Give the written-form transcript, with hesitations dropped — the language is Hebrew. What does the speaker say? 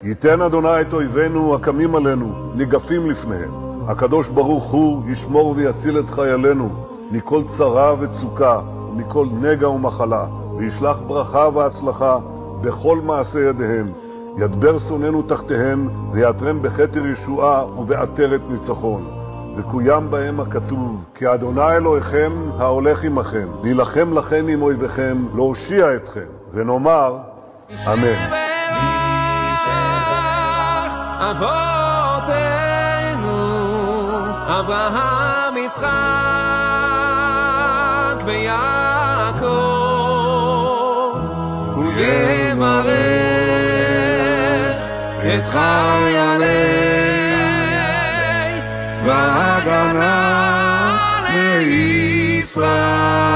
ייתן אדוני את אויבינו הקמים עלינו, ניגפים לפניהם. הקדוש ברוך הוא ישמור ויציל את חיילינו, מכל צרה וצוקה, מכל נגע ומחלה, וישלח ברכה והצלחה בכל מעשה ידיהם. ידבר שונאינו תחתיהם, ויעטרם בכתר ישועה ובעטרת ניצחון. וקוים בהם הכתוב, כי אדוני אלוהיכם ההולך עמכם, להילחם לכם עם אויביכם, להושיע אתכם, ונאמר אמן. אבותינו, אברהם, יצחק ויעקב, ויברך את חיילי צבא ההגנה לישראל.